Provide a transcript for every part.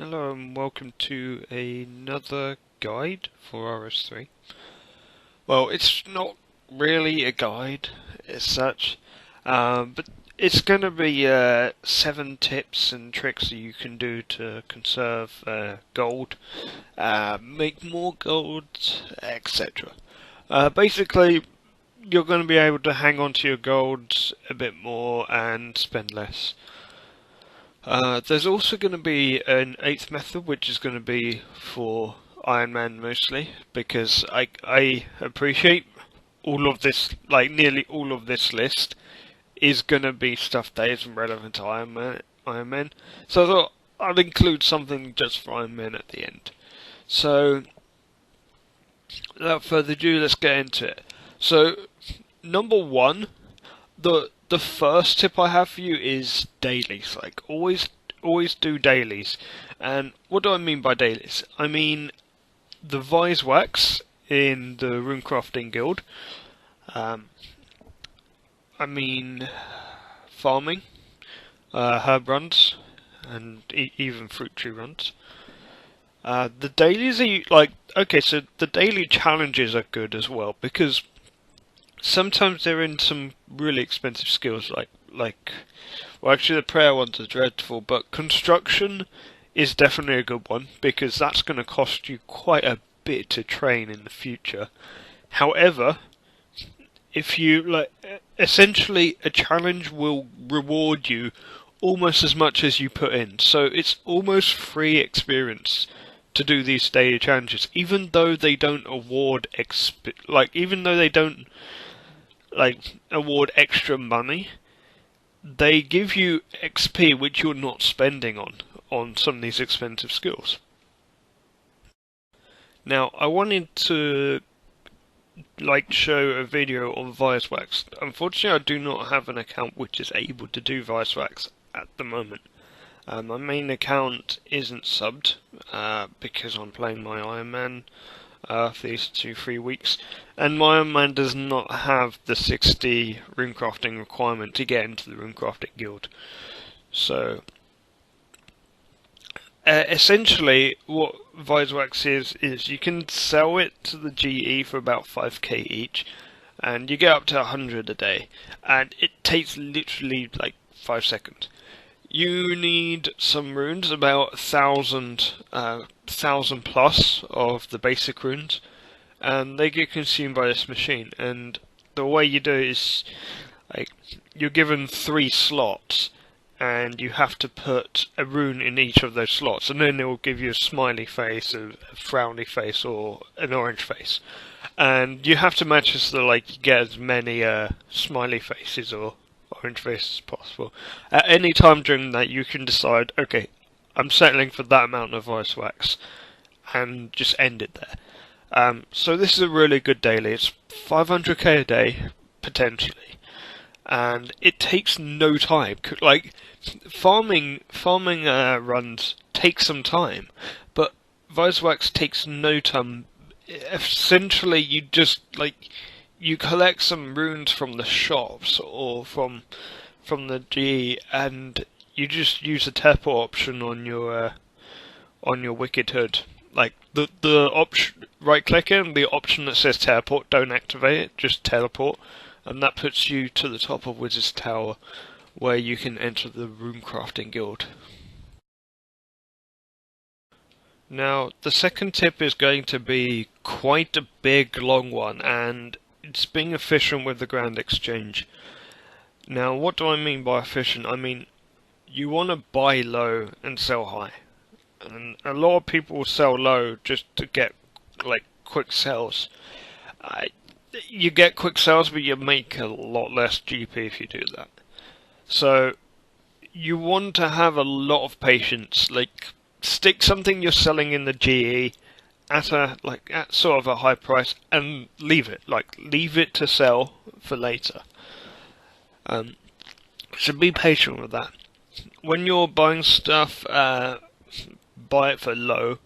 Hello and welcome to another guide for RS3. Well, it's not really a guide as such, but it's going to be 7 tips and tricks that you can do to conserve gold, make more gold, etc. Basically, you're going to be able to hang on to your gold a bit more and spend less. There's also going to be an 8th method, which is going to be for Ironmen mostly, because I appreciate all of this, like nearly all of this list, is going to be stuff that isn't relevant to Ironmen. So I thought I'll include something just for Ironmen at the end. So, without further ado, let's get into it. So, number 1, the first tip I have for you is dailies. Like always do dailies. And what do I mean by dailies? I mean the Visewax in the Runecrafting Guild. I mean farming, herb runs, and even fruit tree runs. The dailies are like, okay, so the daily challenges are good as well, because sometimes they're in some really expensive skills, well, actually the prayer ones are dreadful, but construction is definitely a good one, because that's going to cost you quite a bit to train in the future. However, if you, essentially a challenge will reward you almost as much as you put in, so it's almost free experience to do these daily challenges, even though they don't award award extra money. They give you XP which you're not spending on some of these expensive skills. Now, I wanted to show a video on Visewax. Unfortunately, I do not have an account which is able to do Visewax at the moment. My main account isn't subbed because I'm playing my Ironman for these 2-3 weeks, and my Ironman does not have the 60 runecrafting requirement to get into the Runecrafting Guild. So essentially what Visewax is you can sell it to the GE for about 5k each, and you get up to 100 a day, and it takes literally like 5 seconds. You need some runes, about 1,000 plus of the basic runes, and they get consumed by this machine. And the way you do it is, you're given 3 slots, and you have to put a rune in each of those slots, and then it will give you a smiley face, a frowny face, or an orange face. And you have to match this so that you get as many smiley faces or orange face as possible. At any time during that, you can decide, okay, I'm settling for that amount of Visewax, and just end it there. So this is a really good daily. It's 500k a day, potentially, and it takes no time. Farming runs take some time, but Visewax takes no time. Essentially, you just you collect some runes from the shops or from the GE, and you just use the teleport option on your Wicked Hood. The option, right click in the option that says teleport, don't activate it, just teleport, and that puts you to the top of Wizard's Tower, where you can enter the Runecrafting Guild. Now, the second tip is going to be quite a big, long one, and it's being efficient with the Grand Exchange. Now, what do I mean by efficient? I mean, you want to buy low and sell high. And a lot of people sell low just to get, quick sells. You get quick sells, but you make a lot less GP if you do that. So, you want to have a lot of patience. Stick something you're selling in the GE at sort of a high price, and leave it. Leave it to sell for later. So be patient with that. When you're buying stuff, buy it for low.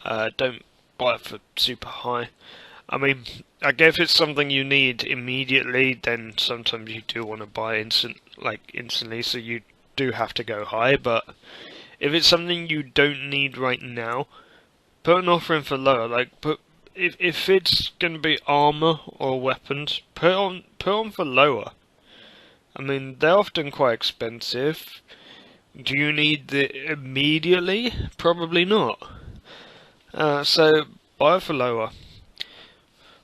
Don't buy it for super high. I mean, I guess if it's something you need immediately, then sometimes you do want to buy instantly, so you do have to go high, but If it's something you don't need right now, put an offer in for lower. Like, if it's gonna be armor or weapons, put on for lower. I mean, they're often quite expensive. Do you need it immediately? Probably not. So buy it for lower.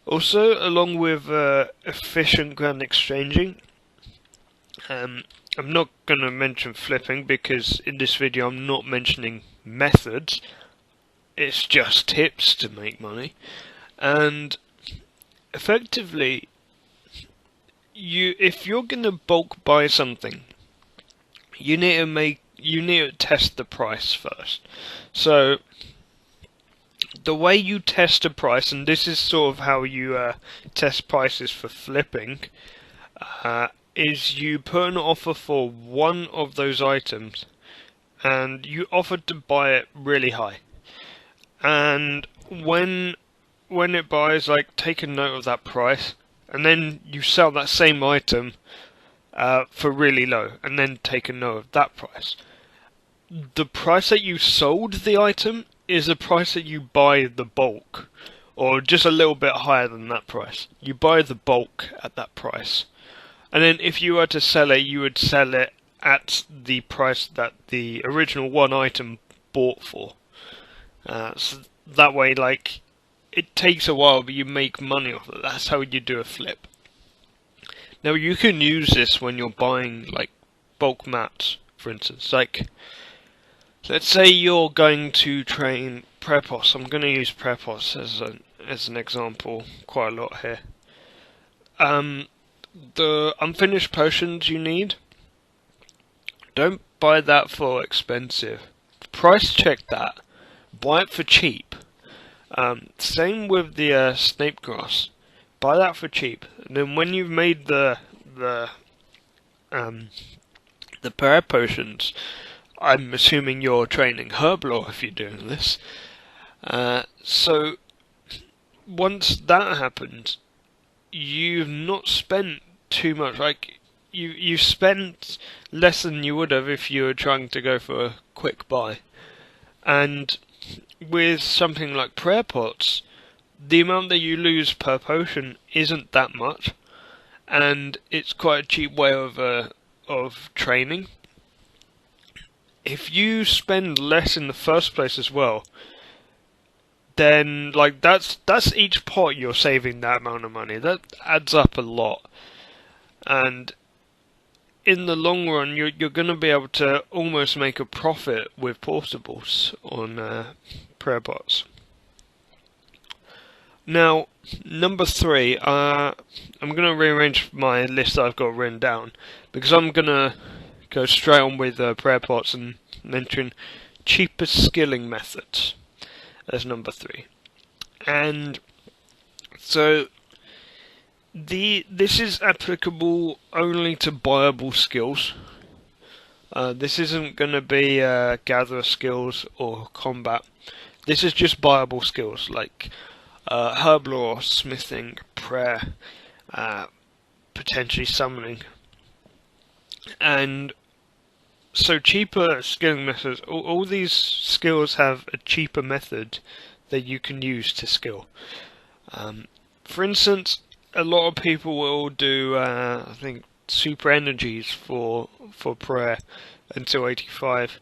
Also, along with efficient grand exchanging, I'm not going to mention flipping because in this video I'm not mentioning methods. It's just tips to make money, and effectively, if you're going to bulk buy something, you need to test the price first. So the way you test a price, and this is sort of how you test prices for flipping, is you put an offer for one of those items, and you offer to buy it really high. And when it buys, like, take a note of that price, and then you sell that same item for really low, and then take a note of that price. The price that you sold the item is the price that you buy the bulk, or just a little bit higher than that price. You buy the bulk at that price, and then if you were to sell it, you would sell it at the price that the original one item bought for. So that way, like, it takes a while, but you make money off it. That's how you do a flip. Now, you can use this when you're buying, like, bulk mats, for instance. Like, let's say you're going to train Prepos. I'm going to use Prepos as an example quite a lot here. The unfinished potions you need, don't buy that for expensive. Price check that. Buy it for cheap. Same with the snake grass. Buy that for cheap. And then when you've made the prayer potions, I'm assuming you're training Herblore if you're doing this. So once that happens, you've not spent too much. Like, you spent less than you would have if you were trying to go for a quick buy. And with something like prayer pots, the amount that you lose per potion isn't that much, and it's quite a cheap way of training. If you spend less in the first place as well, then, like, that's each pot you're saving that amount of money. That adds up a lot, and in the long run, you're going to be able to almost make a profit with portables on prayer pots. Now, number 3, I'm going to rearrange my list that I've got written down, because I'm going to go straight on with prayer pots and mention cheaper skilling methods as number 3. And so this is applicable only to buyable skills. This isn't going to be gatherer skills or combat. This is just buyable skills like herblore, smithing, prayer, potentially summoning. And so cheaper skilling methods, all these skills have a cheaper method that you can use to skill. For instance, a lot of people will do, I think, super energies for prayer until 85,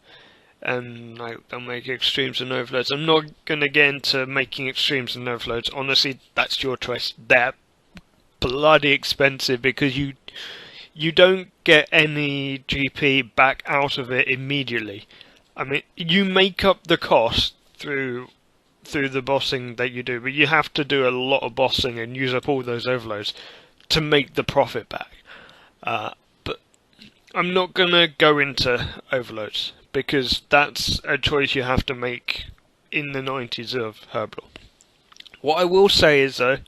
and like they'll make extremes and overloads. I'm not going to get into making extremes and overloads. Honestly, that's your choice. They're bloody expensive because you don't get any GP back out of it immediately. I mean, you make up the cost through the bossing that you do, but you have to do a lot of bossing and use up all those overloads to make the profit back. But I'm not going to go into overloads because that's a choice you have to make in the 90s of Herblore. What I will say is, though,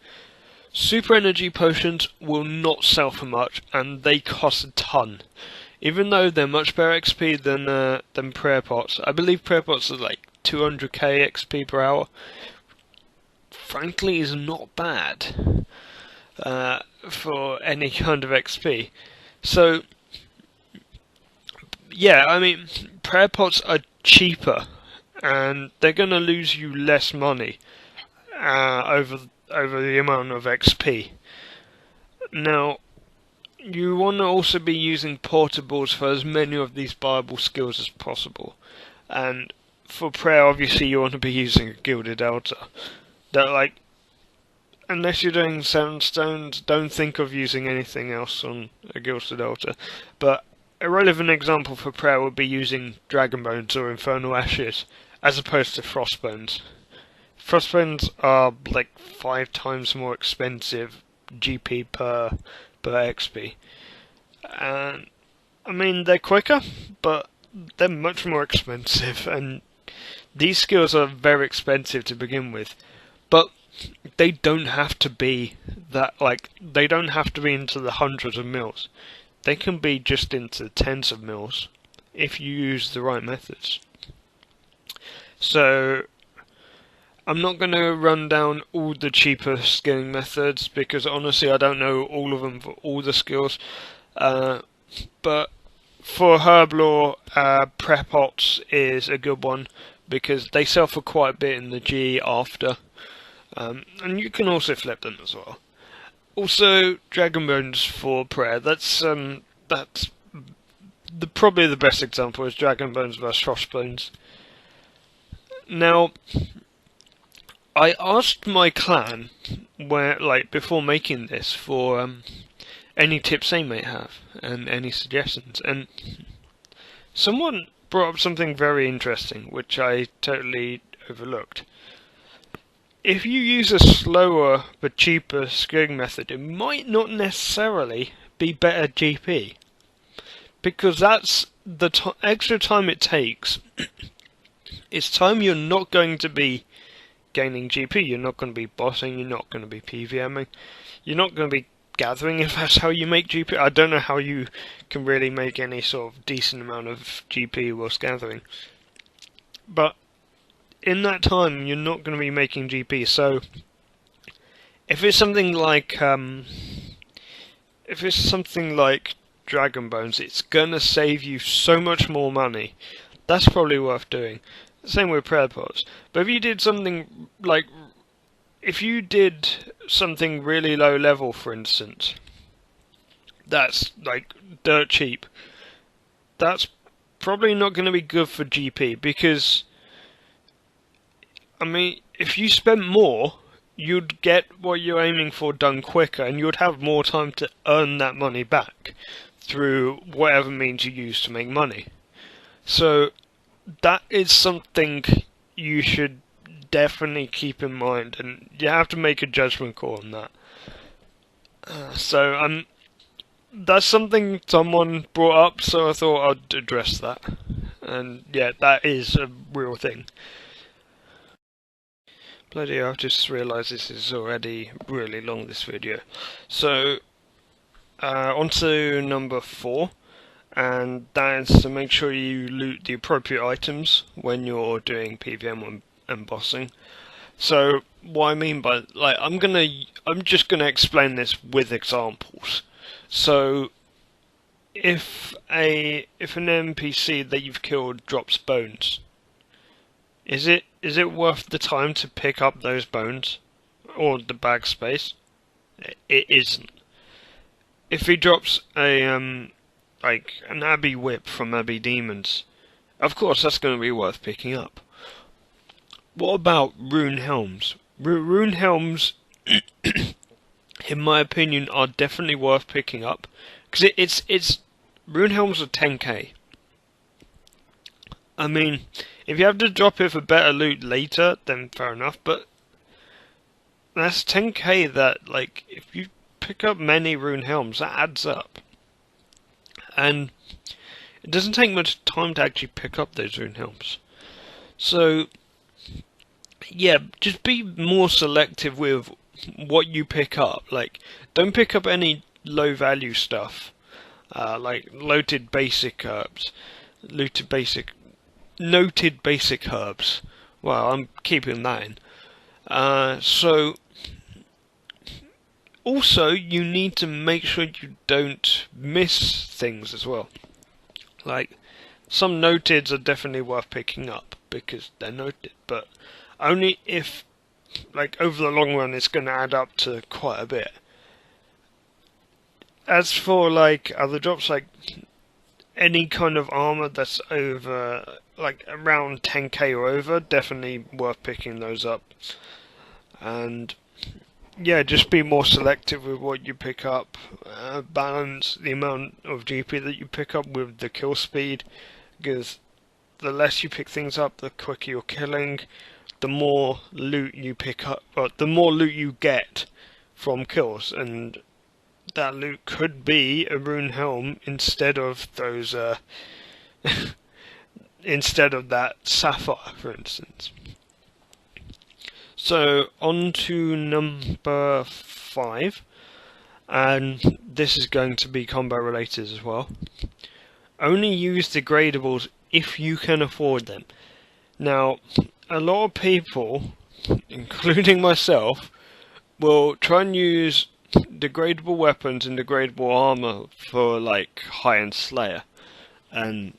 super energy potions will not sell for much, and they cost a ton. Even though they're much better XP than prayer pots. I believe prayer pots are like 200k XP per hour. Frankly, is not bad for any kind of XP. So, yeah, I mean, prayer pots are cheaper, and they're going to lose you less money over the amount of XP. Now, you want to also be using portables for as many of these viable skills as possible. And for prayer, obviously, you want to be using a gilded altar. That, like, unless you're doing 7 stones, don't think of using anything else on a gilded altar. But a relevant example for prayer would be using dragon bones or infernal ashes, as opposed to frost bones. Frost bones are like 5 times more expensive GP per XP. And I mean, they're quicker, but they're much more expensive, and these skills are very expensive to begin with. But they don't have to be that, like, they don't have to be into the hundreds of mils. They can be just into tens of mils if you use the right methods. So I'm not going to run down all the cheaper skilling methods, because honestly I don't know all of them for all the skills. But for herb lore, prep pots is a good one, because they sell for quite a bit in the G after. And you can also flip them as well. Also, dragon bones for prayer. That's probably the best example is dragon bones versus frost bones. Now, I asked my clan before making this for any tips they may have and any suggestions, and someone brought up something very interesting which I totally overlooked. If you use a slower but cheaper skilling method, it might not necessarily be better GP, because that's the extra time it takes. It's time you're not going to be gaining GP, you're not going to be bossing, you're not going to be PVMing, you're not going to be gathering, if that's how you make GP. I don't know how you can really make any sort of decent amount of GP whilst gathering. But in that time, you're not going to be making GP, so if it's something like Dragon Bones, it's going to save you so much more money. That's probably worth doing. Same with prayer pots. But if you did something like, if you did something really low level, for instance, that's like dirt cheap, that's probably not going to be good for GP, because, I mean, if you spent more, you'd get what you're aiming for done quicker, and you'd have more time to earn that money back through whatever means you use to make money. So that is something you should definitely keep in mind, and you have to make a judgment call on that. That's something someone brought up, so I thought I'd address that. And yeah, that is a real thing. Bloody hell, I've just realised this is already really long, this video. So, on to number 4. And that is to make sure you loot the appropriate items when you're doing PVM and bossing. So what I mean by, like, I'm just gonna explain this with examples. So if an NPC that you've killed drops bones, is it worth the time to pick up those bones or the bag space? It isn't. If he drops like an Abbey Whip from Abbey Demons, of course that's going to be worth picking up. What about Rune Helms? Rune Helms, in my opinion, are definitely worth picking up, because it's Rune Helms are 10k. I mean, if you have to drop it for better loot later, then fair enough, but that's 10k that, like, if you pick up many Rune Helms, that adds up. And it doesn't take much time to actually pick up those Rune Helms. So, yeah, just be more selective with what you pick up. Like, don't pick up any low value stuff, like noted basic herbs. Well, I'm keeping that in. So, also, you need to make sure you don't miss things as well. Like, some noteds are definitely worth picking up because they're noted, but only if, like, over the long run it's going to add up to quite a bit. As for like other drops, like any kind of armor that's over, like around 10k or over, definitely worth picking those up. And yeah, just be more selective with what you pick up. Balance the amount of GP that you pick up with the kill speed, because the less you pick things up, the quicker you're killing. The more loot you pick up, or the more loot you get from kills, and that loot could be a rune helm instead of those, instead of that sapphire, for instance. So on to number 5, and this is going to be combo related as well. Only use degradables if you can afford them. Now, a lot of people, including myself, will try and use degradable weapons and degradable armor for like high-end Slayer, and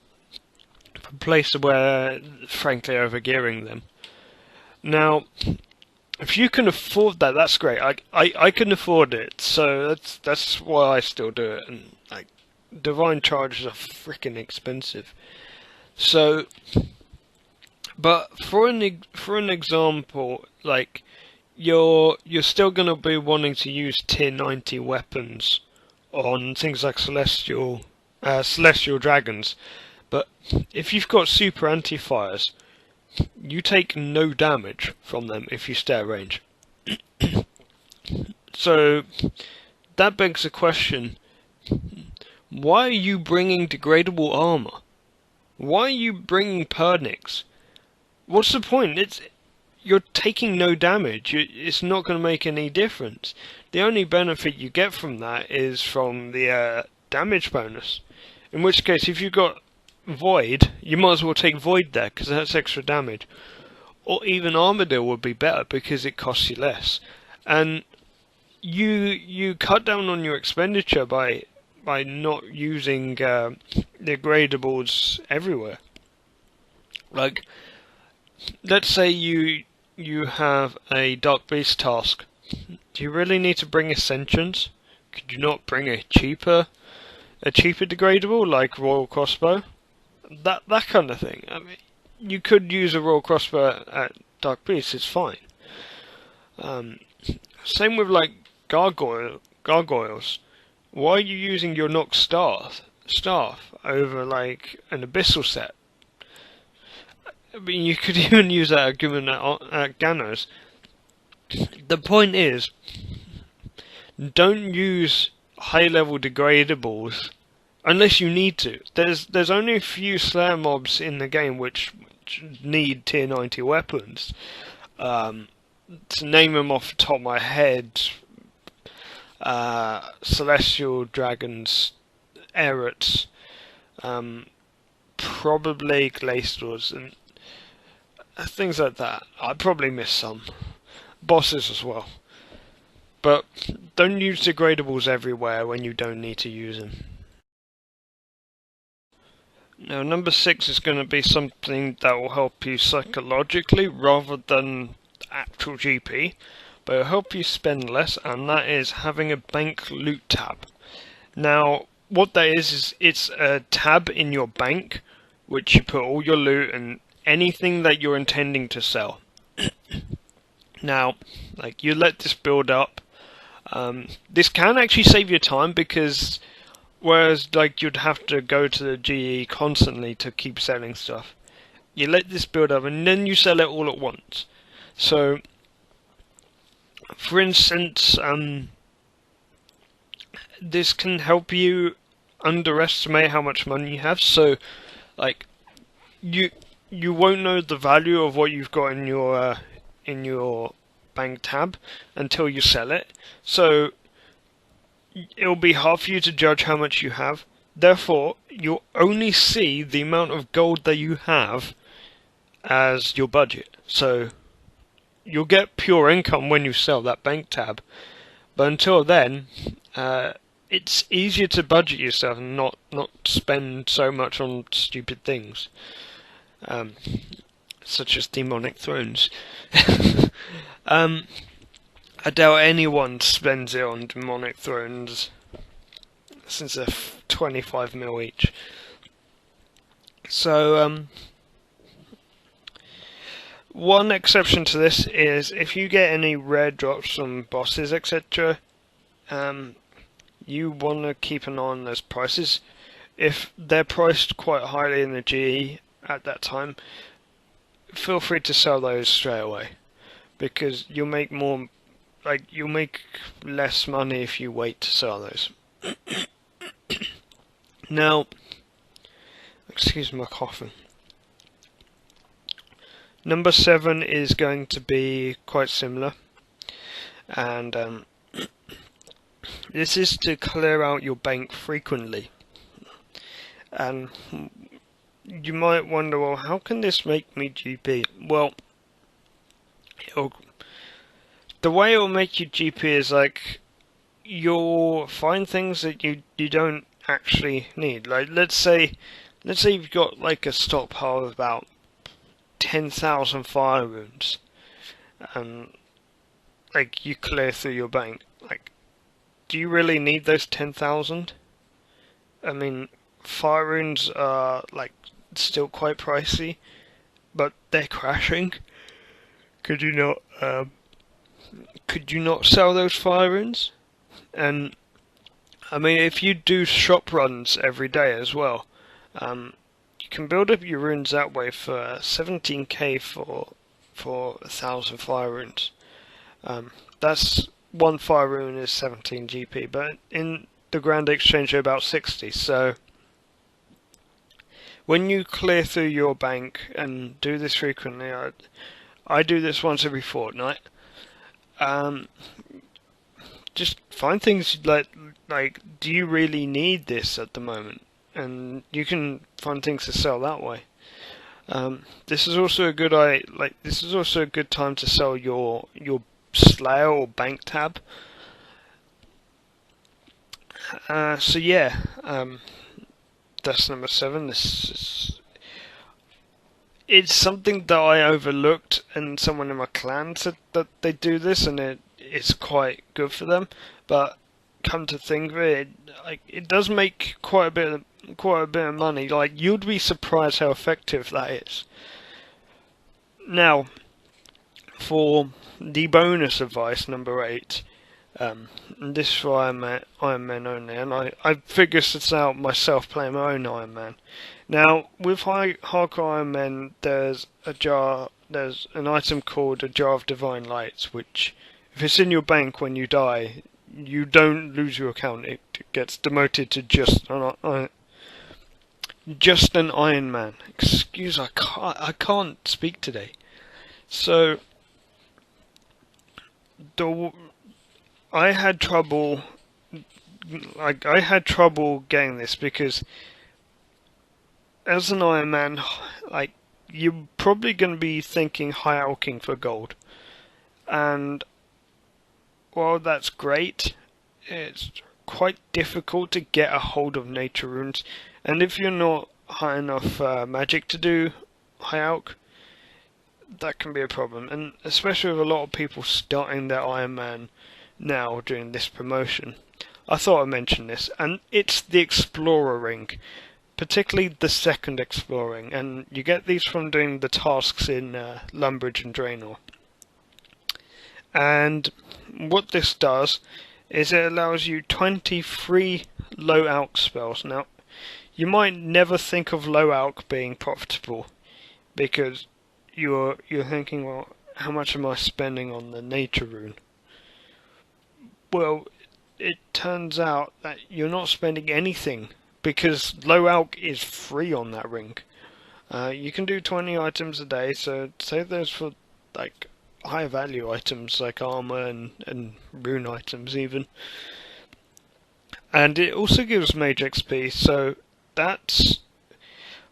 for places where frankly overgearing them. Now, if you can afford that, that's great. I can afford it, so that's why I still do it. And like, divine charges are freaking expensive. So, but for an example, like, you're still gonna be wanting to use tier 90 weapons on things like celestial dragons. But if you've got super anti-fires, you take no damage from them if you stay at range. So that begs the question: why are you bringing degradable armor? Why are you bringing Pernix? What's the point? You're taking no damage. It's not going to make any difference. The only benefit you get from that is from the damage bonus. In which case, if you've got Void, you might as well take Void there, because that's extra damage. Or even Armadillo would be better, because it costs you less. And you cut down on your expenditure by not using degradables everywhere. Like, let's say you have a Dark Beast task. Do you really need to bring Ascensions? Could you not bring a cheaper degradable like Royal Crossbow? That kind of thing. I mean, you could use a Royal Crossbow at Dark Beast. It's fine. Same with like gargoyles. Why are you using your Nox staff over like an Abyssal set? I mean, you could even use that argument at Ganos. The point is, don't use high-level degradables unless you need to. There's only a few Slayer mobs in the game which need tier 90 weapons. To name them off the top of my head, Celestial Dragons, Erets, probably Glaciers, and things like that. I probably missed some. Bosses as well. But don't use degradables everywhere when you don't need to use them. Now, number 6 is going to be something that will help you psychologically rather than actual GP, but it'll help you spend less, and that is having a bank loot tab. Now, what that is it's a tab in your bank which you put all your loot and anything that you're intending to sell. Now, like, you let this build up. This can actually save you time, because whereas like you'd have to go to the GE constantly to keep selling stuff, you let this build up and then you sell it all at once. So, for instance, this can help you underestimate how much money you have. So, like, you won't know the value of what you've got in your bank tab until you sell it. So it'll be hard for you to judge how much you have. Therefore, you'll only see the amount of gold that you have as your budget. So you'll get pure income when you sell that bank tab. But until then, it's easier to budget yourself and not spend so much on stupid things, such as demonic thrones. I doubt anyone spends it on demonic thrones, since they're 25 mil each. So, one exception to this is if you get any rare drops from bosses, etc., you want to keep an eye on those prices. If they're priced quite highly in the GE at that time, feel free to sell those straight away, because you'll make less money if you wait to sell those. Now, excuse my coughing. Number 7 is going to be quite similar, and this is to clear out your bank frequently. And you might wonder, well, how can this make me GP? Well, the way it will make you GP is like you'll find things that you don't actually need. Like let's say you've got like a stockpile of about 10,000 fire runes, and like you clear through your bank. Like, do you really need those 10,000? I mean, fire runes are like still quite pricey, but they're crashing. Could you not sell those fire runes? And I mean, if you do shop runs every day as well, you can build up your runes that way for 17k for 1,000 fire runes. That's one fire rune is 17 GP, but in the Grand Exchange they're about 60. So when you clear through your bank and do this frequently, I do this once every fortnight. Just find things like, do you really need this at the moment? And you can find things to sell that way. This is also a good time to sell your Slayer or bank tab. So yeah, that's number 7. It's something that I overlooked, and someone in my clan said that they do this, and it's quite good for them. But come to think of it, it does make quite a bit of money. Like, you'd be surprised how effective that is. Now, for the bonus advice, number 8, and this is for Ironmen only, and I figured this out myself playing my own Iron Man. Now, with hardcore Ironmen, there's an item called a Jar of Divine Lights, which, if it's in your bank when you die, you don't lose your account. It gets demoted to just an Iron Man. Excuse, I can't speak today. So, I had trouble getting this, because as an Iron Man, you're probably going to be thinking high alching for gold, and while that's great, it's quite difficult to get a hold of nature runes, and if you're not high enough magic to do high alch, that can be a problem, and especially with a lot of people starting their Iron Man now during this promotion. I thought I'd mention this, and it's the Explorer ring, particularly the second Explorer ring, and you get these from doing the tasks in Lumbridge and Draenor. And what this does is it allows you 23 low alch spells. Now, you might never think of low alch being profitable, because you're thinking, well, how much am I spending on the nature rune? Well, it turns out that you're not spending anything, because low alch is free on that ring. You can do 20 items a day, so save those for like high value items like armor and rune items even. And it also gives mage XP, so that's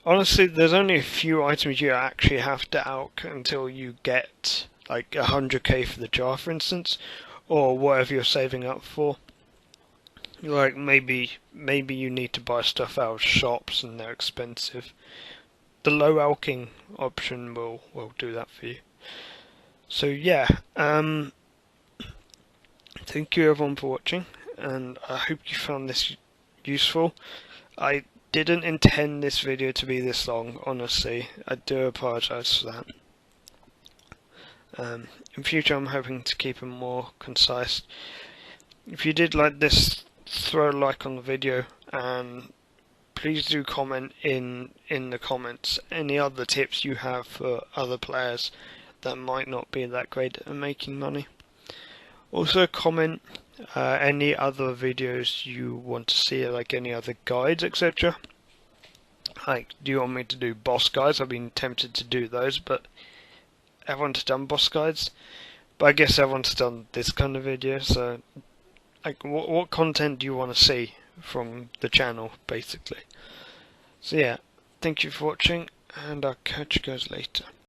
honestly, there's only a few items you actually have to alch until you get like 100k for the jar, for instance, or whatever you're saving up for. Like maybe you need to buy stuff out of shops and they're expensive. The low alking option will do that for you. So yeah, thank you everyone for watching, and I hope you found this useful. I didn't intend this video to be this long, honestly. I do apologise for that. In future I'm hoping to keep it more concise. If you did like this, throw a like on the video, and please do comment in the comments any other tips you have for other players that might not be that great at making money. Also comment any other videos you want to see, like any other guides, etc. Like, do you want me to do boss guides? I've been tempted to do those, but everyone's done boss guides. But I guess everyone's done this kind of video, so like, what content do you want to see from the channel, basically? So yeah, thank you for watching, and I'll catch you guys later.